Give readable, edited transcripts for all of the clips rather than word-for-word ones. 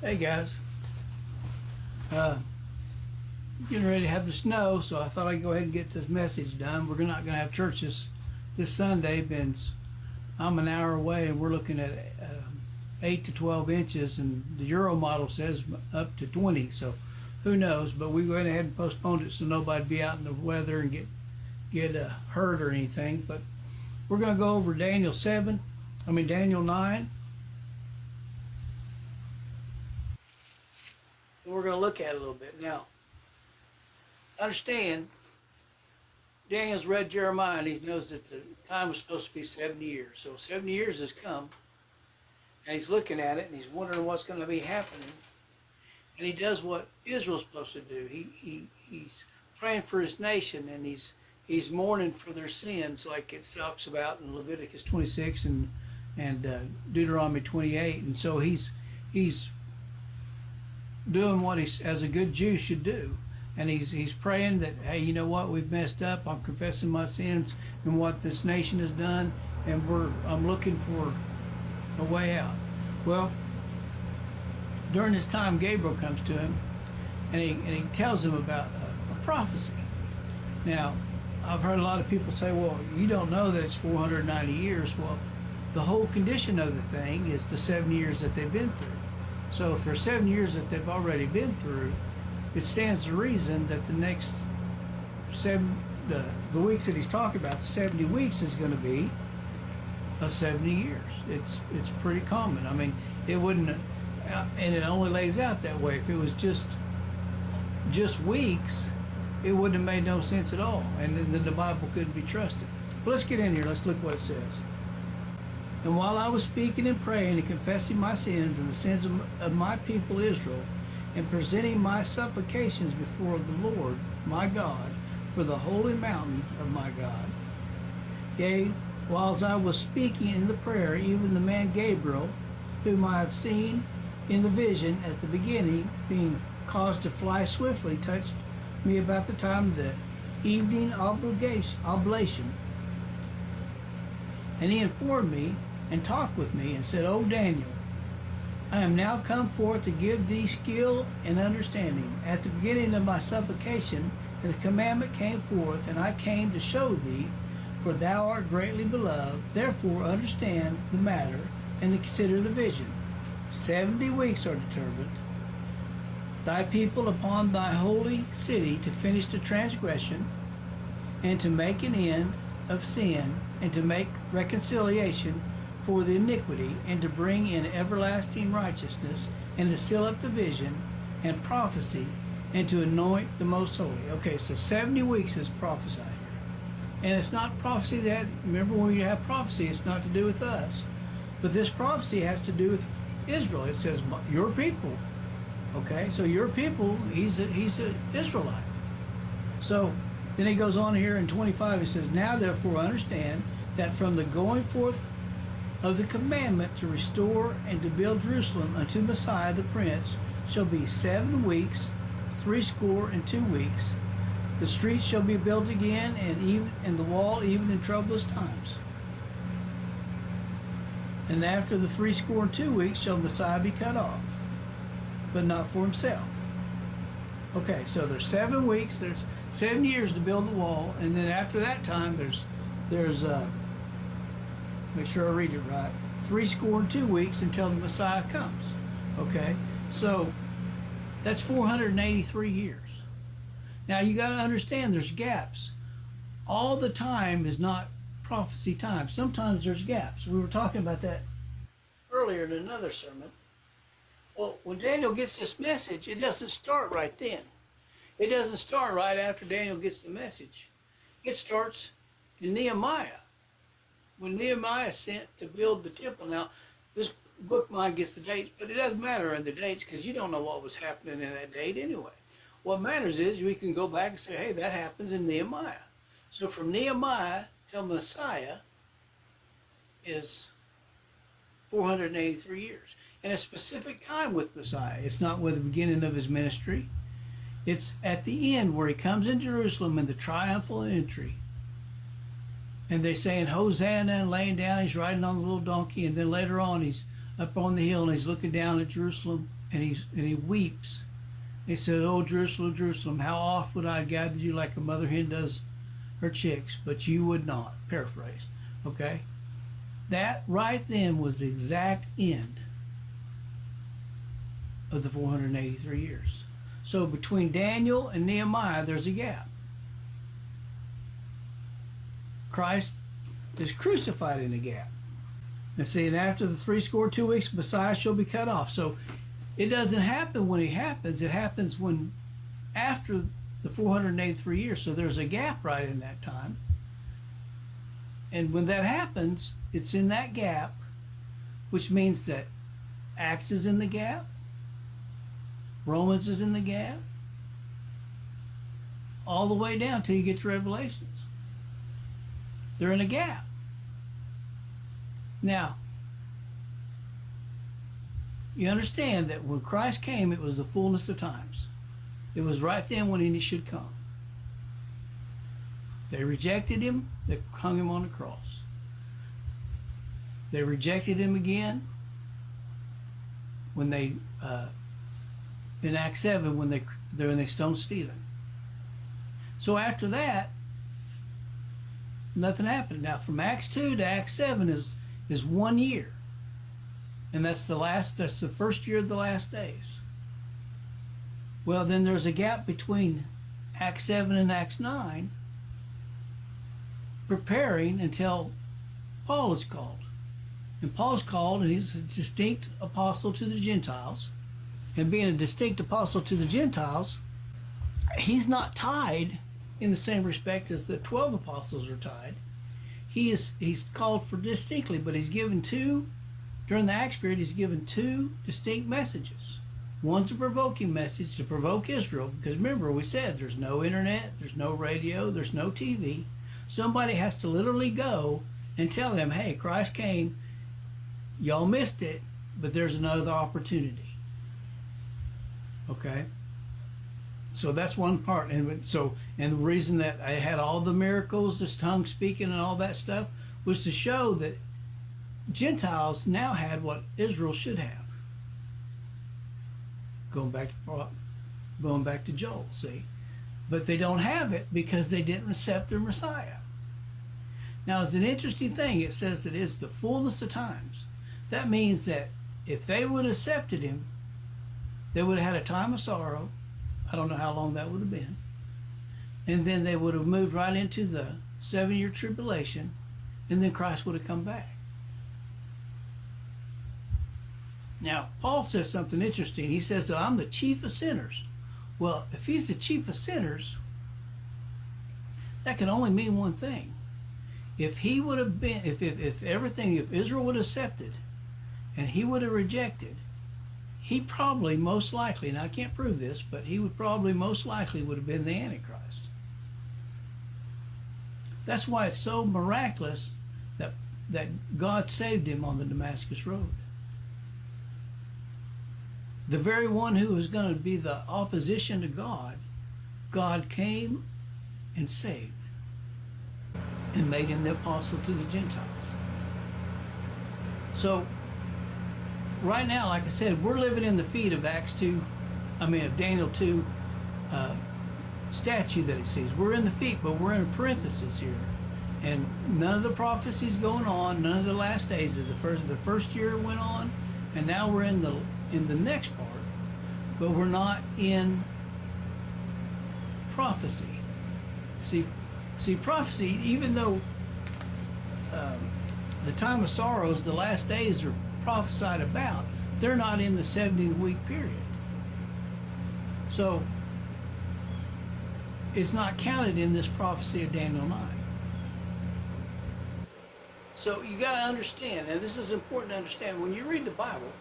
Hey guys, getting ready to have the snow, so I thought I'd go ahead and get this message done. We're not going to have church this Sunday. I'm an hour away, and we're looking at 8 to 12 inches, and the Euro model says up to 20. So who knows? But we went ahead and postponed it so nobody'd be out in the weather and get hurt or anything. But we're going to go over Daniel 9. We're going to look at it a little bit. Now, understand, Daniel's read Jeremiah, and he knows that the time was supposed to be 70 years. So 70 years has come, and he's looking at it, and he's wondering what's going to be happening. And he does what Israel's supposed to do. He's praying for his nation, and he's mourning for their sins, like it talks about in Leviticus 26 and Deuteronomy 28. And so he's doing what he, as a good Jew, should do. And he's praying that, hey, you know what, we've messed up. I'm confessing my sins and what this nation has done, and I'm looking for a way out. Well, during this time, Gabriel comes to him, and he tells him about a prophecy. Now, I've heard a lot of people say, well, you don't know that it's 490 years. Well, the whole condition of the thing is the 7 years that they've been through. So if there's 7 years that they've already been through, it stands to reason that the next the weeks that he's talking about, the 70 weeks, is going to be of 70 years. It's pretty common. I mean, it wouldn't, and it only lays out that way. If it was just weeks, it wouldn't have made no sense at all, and then the Bible couldn't be trusted. But let's get in here. Let's look what it says. And while I was speaking and praying and confessing my sins and the sins of my people Israel, and presenting my supplications before the Lord my God for the holy mountain of my God, yea, whilst I was speaking in the prayer, even the man Gabriel, whom I have seen in the vision at the beginning, being caused to fly swiftly, touched me about the time of the evening oblation. And he informed me and talked with me and said, O Daniel, I am now come forth to give thee skill and understanding. At the beginning of my supplication, the commandment came forth, and I came to show thee, for thou art greatly beloved. Therefore understand the matter and consider the vision. 70 weeks are determined, thy people upon thy holy city, to finish the transgression, and to make an end of sin, and to make reconciliation for the iniquity, and to bring in everlasting righteousness, and to seal up the vision and prophecy, and to anoint the most holy. Okay, so 70 weeks is prophesied here. And it's not prophecy that, remember when you have prophecy, it's not to do with us. But this prophecy has to do with Israel. It says, your people. Okay, so your people, he's an Israelite. So then he goes on here in 25, he says, now therefore understand that from the going forth of the commandment to restore and to build Jerusalem unto Messiah the Prince shall be 7 weeks, 62 weeks. The streets shall be built again, and the wall even in troublous times. And after the 62 weeks shall Messiah be cut off, but not for himself. Okay, so there's 7 weeks, there's 7 years to build the wall, and then after that time there's make sure I read it right, 62 weeks until the Messiah comes. Okay, so that's 483 years. Now you got to understand there's gaps. All the time is not prophecy time. Sometimes there's gaps. We were talking about that earlier in another sermon. Well, when Daniel gets this message, it doesn't start right then. It doesn't start right after Daniel gets the message. It starts in Nehemiah. When Nehemiah sent to build the temple. Now, this book mine gets the dates, but it doesn't matter in the dates because you don't know what was happening in that date anyway. What matters is we can go back and say, hey, that happens in Nehemiah. So from Nehemiah till Messiah is 483 years. And a specific time with Messiah. It's not with the beginning of his ministry. It's at the end where he comes in Jerusalem in the triumphal entry. And they saying Hosanna and laying down, he's riding on a little donkey, and then later on he's up on the hill, and he's looking down at Jerusalem, and he weeps. He said, "Oh, Jerusalem, Jerusalem, how oft would I gather you like a mother hen does her chicks, but you would not." Paraphrase. Okay? That right then was the exact end of the 483 years. So between Daniel and Nehemiah, there's a gap. Christ is crucified in a gap. And see, and after the 62 weeks, Messiah shall be cut off. So it doesn't happen when he happens. It happens when after the 483 years. So there's a gap right in that time. And when that happens, it's in that gap, which means that Acts is in the gap, Romans is in the gap, all the way down till you get to Revelations. They're in a gap. Now, you understand that when Christ came, it was the fullness of times. It was right then when he should come. They rejected him. They hung him on the cross. They rejected him again when they, in Acts 7, when they stoned Stephen. So after that, nothing happened. Now from Acts 2 to Acts 7 is 1 year. And that's the first year of the last days. Well, then there's a gap between Acts 7 and Acts 9, preparing until Paul is called. And Paul's called, and he's a distinct apostle to the Gentiles. And being a distinct apostle to the Gentiles, he's not tied in the same respect as the 12 apostles are tied. He's called for distinctly, but he's given during the Acts period, he's given two distinct messages. One's a provoking message to provoke Israel, because remember, we said there's no internet, there's no radio, there's no TV. Somebody has to literally go and tell them, hey, Christ came, y'all missed it, but there's another opportunity. Okay? So that's one part. And the reason that I had all the miracles, this tongue speaking and all that stuff, was to show that Gentiles now had what Israel should have. Going back to Joel, see? But they don't have it because they didn't accept their Messiah. Now, it's an interesting thing. It says that it's the fullness of times. That means that if they would have accepted him, they would have had a time of sorrow. I don't know how long that would have been. And then they would have moved right into the 7-year tribulation, and then Christ would have come back. Now, Paul says something interesting. He says that I'm the chief of sinners. Well, if he's the chief of sinners, that can only mean one thing. If he would have been, if Israel would have accepted and he would have rejected, he probably most likely, and I can't prove this, but he would probably most likely would have been the Antichrist. That's why it's so miraculous that God saved him on the Damascus Road. The very one who was going to be the opposition to God, God came and saved and made him the apostle to the Gentiles. So right now, like I said, we're living in the feet of Daniel 2 statue that he sees. We're in the feet, but we're in a parenthesis here. And none of the prophecies going on, none of the last days of the first year went on, and now we're in the next part, but we're not in prophecy. See, prophecy, even though the time of sorrows, the last days are prophesied about, they're not in the 70-week period. So it's not counted in this prophecy of Daniel 9. So you got to understand, and this is important to understand, when you read the Bible,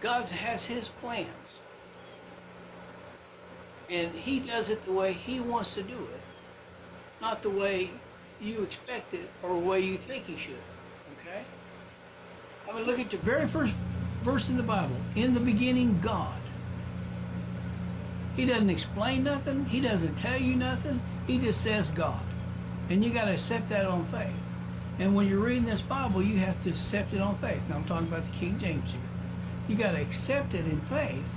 God has his plans. And he does it the way he wants to do it, not the way you expect it or the way you think he should. Okay? I mean, look at the very first verse in the Bible. In the beginning, God. He doesn't explain nothing. He doesn't tell you nothing. He just says God. And you got to accept that on faith. And when you're reading this Bible, you have to accept it on faith. Now I'm talking about the King James here. You got to accept it in faith,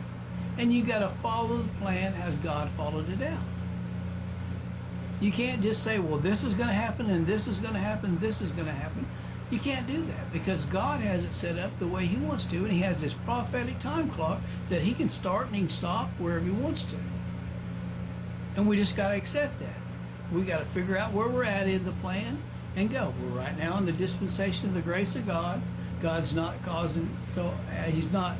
and you got to follow the plan as God followed it out. You can't just say, well, this is going to happen, and this is going to happen, this is going to happen. You can't do that, because God has it set up the way he wants to, and he has this prophetic time clock that he can start and he can stop wherever he wants to. And we just got to accept that. We got to figure out where we're at in the plan and go. We're right now in the dispensation of the grace of God. God's not causing, so he's not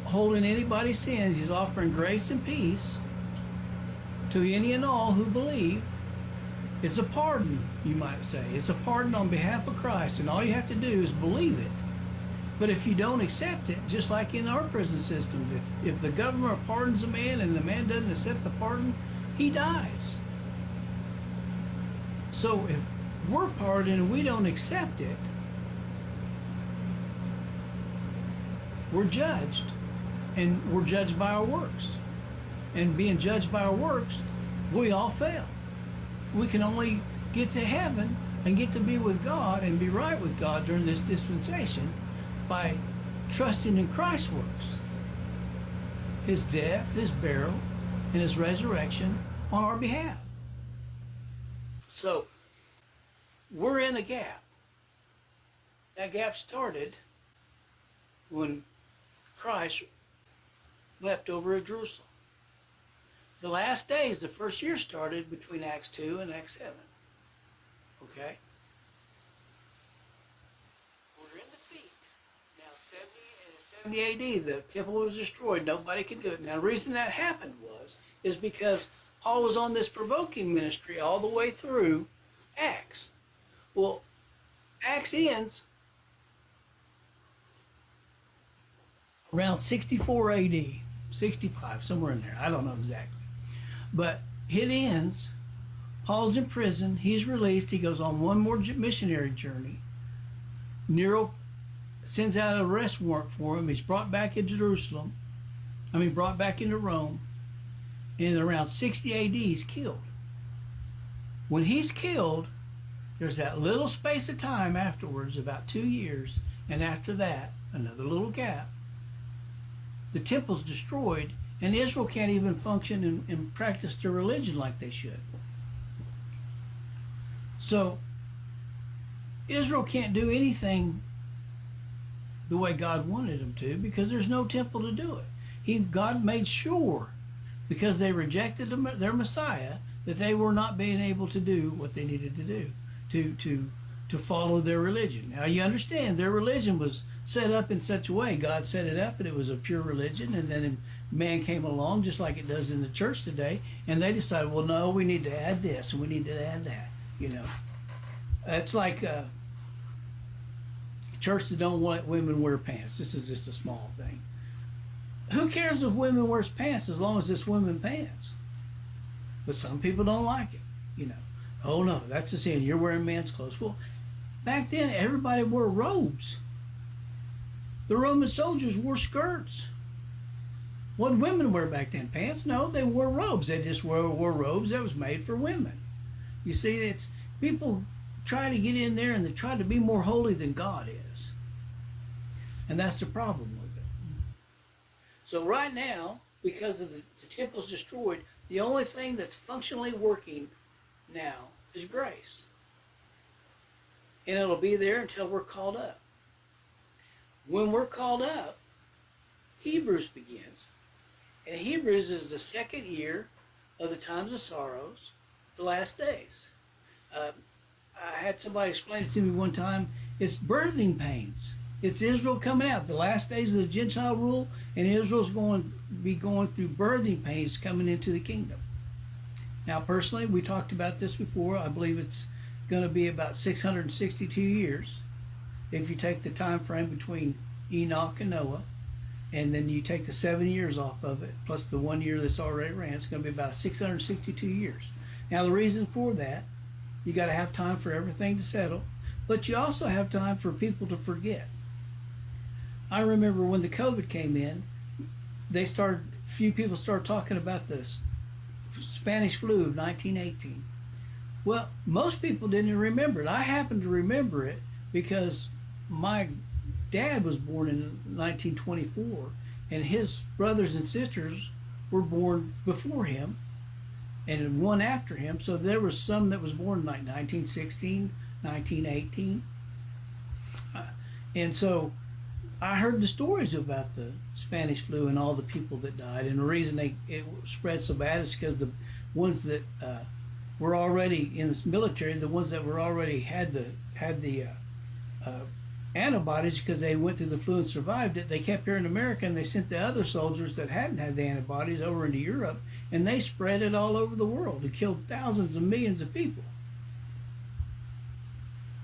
holding anybody's sins. He's offering grace and peace to any and all who believe. It's a pardon, you might say. It's a pardon on behalf of Christ, and all you have to do is believe it. But if you don't accept it, just like in our prison systems, if the government pardons a man and the man doesn't accept the pardon, he dies. So if we're pardoned and we don't accept it, we're judged, and we're judged by our works. And being judged by our works, we all fail. We can only get to heaven and get to be with God and be right with God during this dispensation by trusting in Christ's works, his death, his burial, and his resurrection on our behalf. So we're in a gap. That gap started when Christ leapt over Jerusalem. The last days, the first year started between Acts 2 and Acts 7. Okay? We're in defeat. Now, 70 AD, the temple was destroyed. Nobody could do it. Now, the reason that happened is because Paul was on this provoking ministry all the way through Acts. Well, Acts ends around 64 AD, 65, somewhere in there. I don't know exactly. But it ends, Paul's in prison, he's released, he goes on one more missionary journey. Nero sends out an arrest warrant for him. He's brought back into brought back into Rome. And around 60 AD, he's killed. When he's killed, there's that little space of time afterwards, about 2 years, and after that, another little gap. The temple's destroyed, and Israel can't even function and practice their religion like they should. So, Israel can't do anything the way God wanted them to because there's no temple to do it. God made sure, because they rejected their Messiah, that they were not being able to do what they needed to do to follow their religion. Now you understand, their religion was set up in such a way. God set it up and it was a pure religion, and then man came along just like it does in the church today, and they decided, well, no, we need to add this and we need to add that. It's like a church that don't want women wear pants. This is just a small thing. Who cares if women wears pants as long as it's women pants? But some people don't like it. Oh no, that's a sin. You're wearing men's clothes. Well, back then everybody wore robes. The Roman soldiers wore skirts. What did women wear back then? Pants? No, they wore robes. They just wore robes that was made for women. You see, it's people try to get in there and they try to be more holy than God is. And that's the problem with it. So right now, because of the temple's destroyed, the only thing that's functionally working now is grace. And it'll be there until we're called up. When we're called up, Hebrews begins. And Hebrews is the second year of the times of sorrows, the last days. I had somebody explain it to me one time. It's birthing pains. It's Israel coming out. The last days of the Gentile rule, and Israel's going to be going through birthing pains coming into the kingdom. Now, personally, we talked about this before. I believe it's going to be about 662 years. If you take the time frame between Enoch and Noah, and then you take the 7 years off of it, plus the 1 year that's already ran, it's going to be about 662 years. Now, the reason for that, you got to have time for everything to settle, but you also have time for people to forget. I remember when the COVID came in, few people started talking about this Spanish flu of 1918. Well, most people didn't remember it. I happen to remember it because my dad was born in 1924, and his brothers and sisters were born before him, and one after him. So there was some that was born in like 1916, 1918. And so I heard the stories about the Spanish flu and all the people that died. And the reason it spread so bad is because the ones that were already in the military, the ones that were already had the antibodies because they went through the flu and survived it, they kept here in America, and they sent the other soldiers that hadn't had the antibodies over into Europe, and they spread it all over the world and killed thousands and millions of people.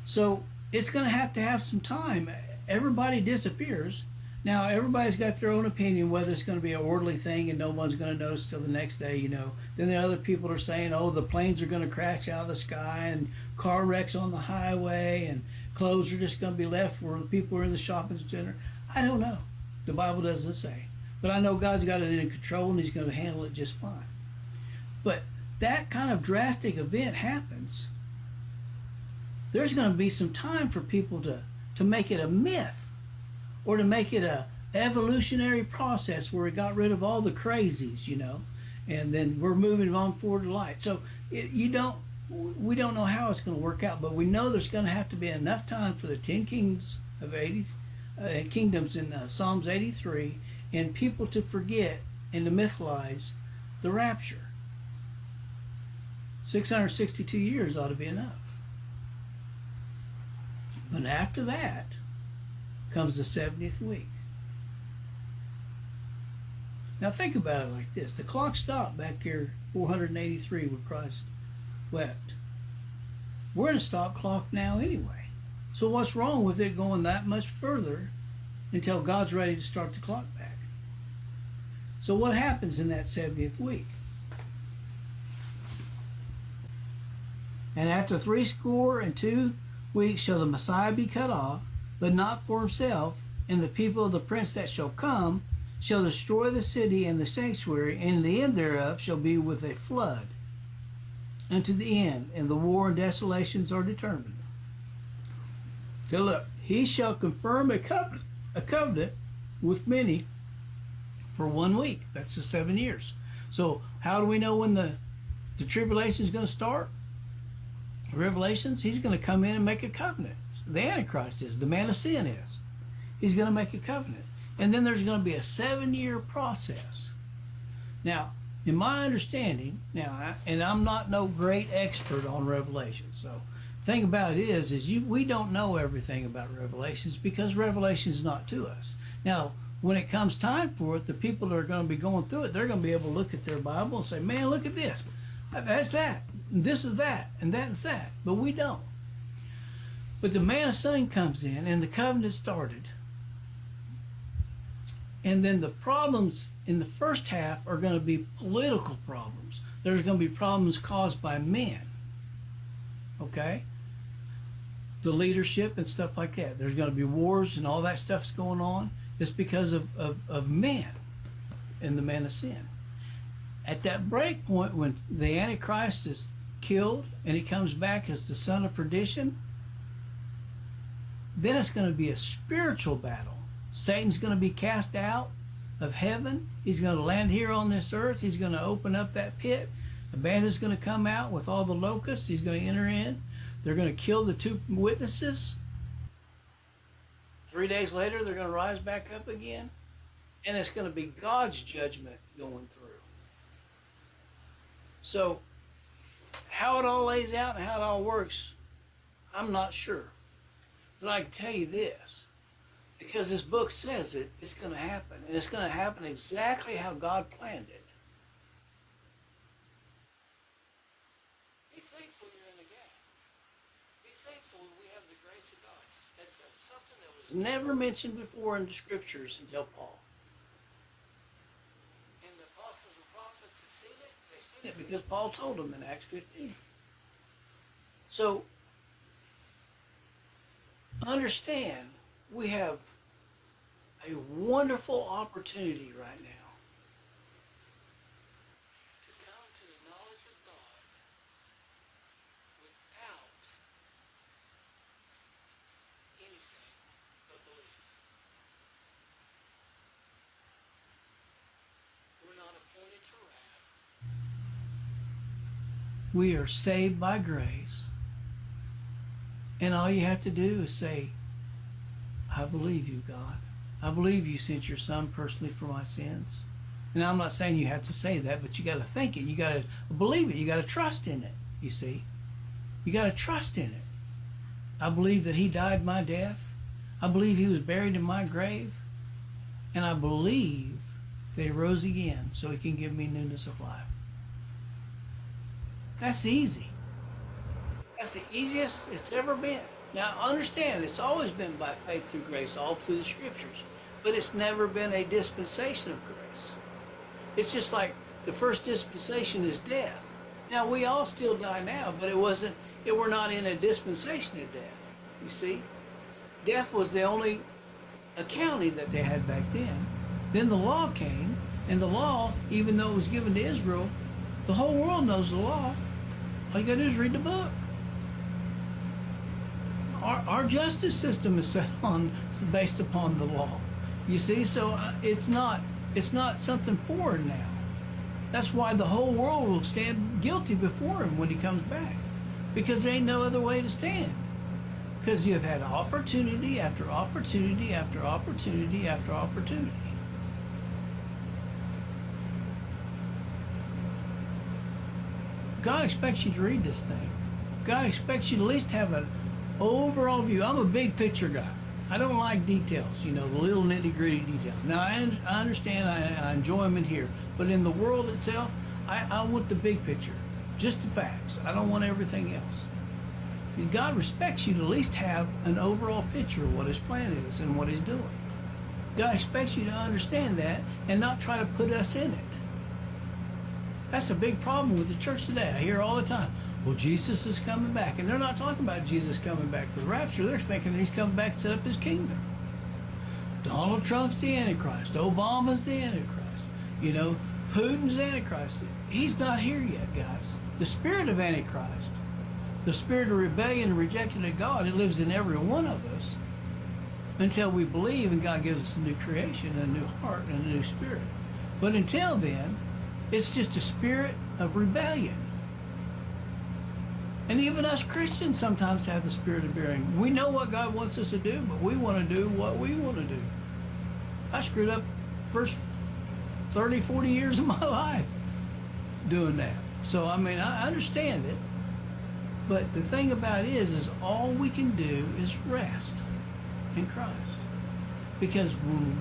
So it's going to have some time. Everybody disappears. Now, everybody's got their own opinion whether it's going to be an orderly thing and no one's going to notice till the next day, you know. Then the other people are saying, oh, the planes are going to crash out of the sky and car wrecks on the highway and clothes are just going to be left where the people are in the shopping center. I don't know. The Bible doesn't say. But I know God's got it in control and he's going to handle it just fine. But that kind of drastic event happens. There's going to be some time for people to make it a myth, or to make it a evolutionary process where we got rid of all the crazies, you know, and then we're moving on forward to light. So we don't know how it's going to work out, but we know there's going to have to be enough time for the 10 kings of kingdoms in Psalms 83, and people to forget and to mythologize the rapture. 662 years ought to be enough. But after that comes the 70th week. Now think about it like this. The clock stopped back here 483 when Christ wept. We're in a stop clock now anyway. So what's wrong with it going that much further until God's ready to start the clock back? So what happens in that 70th week? And after 62 weeks shall the Messiah be cut off, but not for himself, and the people of the prince that shall come shall destroy the city and the sanctuary, and the end thereof shall be with a flood unto the end, and the war and desolations are determined. So look, he shall confirm a covenant with many for 1 week. That's the 7 years. So how do we know when the tribulation is going to start? Revelations, he's going to come in and make a covenant. The Antichrist is. The man of sin is. He's going to make a covenant. And then there's going to be a 7-year process. Now, in my understanding, and I'm not no great expert on Revelation, so the thing about it is we don't know everything about Revelations because Revelation is not to us. Now, when it comes time for it, the people that are going to be going through it, they're going to be able to look at their Bible and say, man, look at this. That's that. And this is that. And that is that. But we don't. But the man of sin comes in and the covenant started. And then the problems in the first half are going to be political problems. There's going to be problems caused by men. Okay? The leadership and stuff like that. There's going to be wars and all that stuff's going on. It's because of men and the man of sin. At that break point, when the Antichrist is killed and he comes back as the son of perdition, then it's going to be a spiritual battle. Satan's going to be cast out of heaven. He's going to land here on this earth. He's going to open up that pit. The bandit's going to come out with all the locusts. He's going to enter in. They're going to kill the 2 witnesses. 3 days later, they're going to rise back up again. And it's going to be God's judgment going through. So, how it all lays out and how it all works, I'm not sure. But I can tell you this, because this book says it's going to happen, and it's going to happen exactly how God planned it. Be thankful you're in the gap. Be thankful we have the grace of God. That's something that was never mentioned before in the scriptures until Paul. And the apostles and prophets have seen it. They've seen it because Paul told them in Acts 15. So, understand, we have a wonderful opportunity right now to come to the knowledge of God We are saved by grace. And all you have to do is say, I believe you, God. I believe you sent your son personally for my sins. And I'm not saying you have to say that, but you got to think it. You got to believe it. You got to trust in it, you see. You got to trust in it. I believe that he died my death. I believe he was buried in my grave. And I believe that he rose again so he can give me newness of life. That's easy. That's the easiest it's ever been. Now, understand, it's always been by faith through grace, all through the scriptures. But it's never been a dispensation of grace. It's just like the first dispensation is death. Now, we all still die now, but we're not in a dispensation of death, you see. Death was the only accounting that they had back then. Then the law came, and the law, even though it was given to Israel, the whole world knows the law. All you got to do is read the book. Our justice system is based upon the law. You see, so it's not something foreign now. That's why the whole world will stand guilty before him when he comes back, because there ain't no other way to stand. Because you've had opportunity after opportunity after opportunity after opportunity. God expects you to read this thing. God expects you to at least have an overall view. I'm a big picture guy. I don't like details, the little nitty-gritty details. Now, I understand, I enjoy them in here, but in the world itself, I want the big picture, just the facts. I don't want everything else. And God respects you to at least have an overall picture of what his plan is and what he's doing. God expects you to understand that and not try to put us in it. That's a big problem with the church today. I hear all the time, well, Jesus is coming back. And they're not talking about Jesus coming back for the rapture. They're thinking he's coming back to set up his kingdom. Donald Trump's the Antichrist. Obama's the Antichrist. Putin's the Antichrist. He's not here yet, guys. The spirit of Antichrist, the spirit of rebellion and rejection of God, it lives in every one of us until we believe and God gives us a new creation, a new heart, and a new spirit. But until then, it's just a spirit of rebellion. And even us Christians sometimes have the spirit of rebellion. We know what God wants us to do, but we want to do what we want to do. I screwed up first 30, 40 years of my life doing that. So, I understand it. But the thing about it is all we can do is rest in Christ. Because when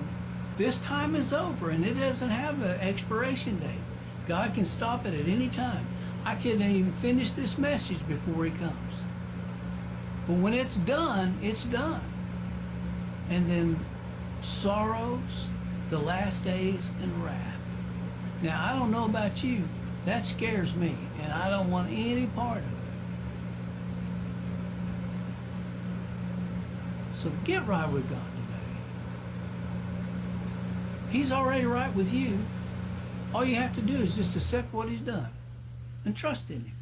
this time is over and it doesn't have an expiration date, God can stop it at any time. I couldn't even finish this message before he comes. But when it's done, it's done. And then sorrows, the last days, and wrath. Now, I don't know about you. That scares me, and I don't want any part of it. So get right with God today. He's already right with you. All you have to do is just accept what he's done and trust in him.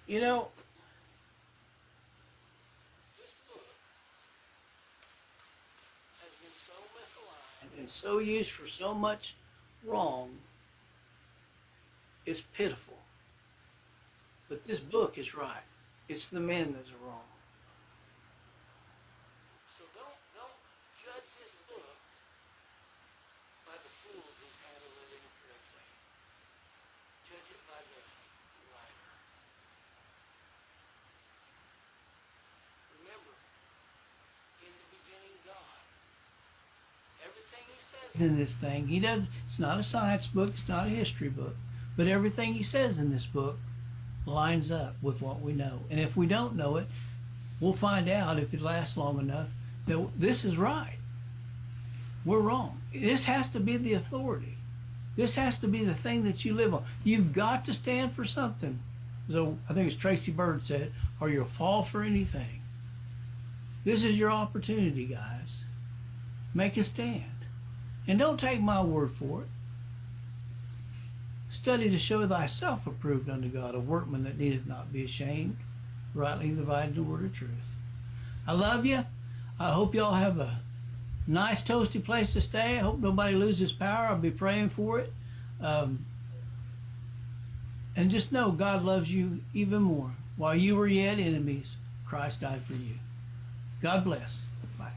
This book has been so misaligned and so used for so much wrong. It's pitiful. But this book is right. It's the men that are wrong. So don't judge this book by the fools who've handled it incorrectly. Judge it by the writer. Remember, in the beginning, God. Everything he says in this thing, it's not a science book, it's not a history book, but everything he says in this book lines up with what we know. And if we don't know it, we'll find out if it lasts long enough that this is right. We're wrong. This has to be the authority. This has to be the thing that you live on. You've got to stand for something. So I think it's Tracy Bird said, or you'll fall for anything. This is your opportunity, guys. Make a stand. And don't take my word for it. Study to show thyself approved unto God, a workman that needeth not be ashamed, rightly dividing the word of truth. I love you. I hope y'all have a nice toasty place to stay. I hope nobody loses power. I'll be praying for it. And just know God loves you even more. While you were yet enemies, Christ died for you. God bless. Bye.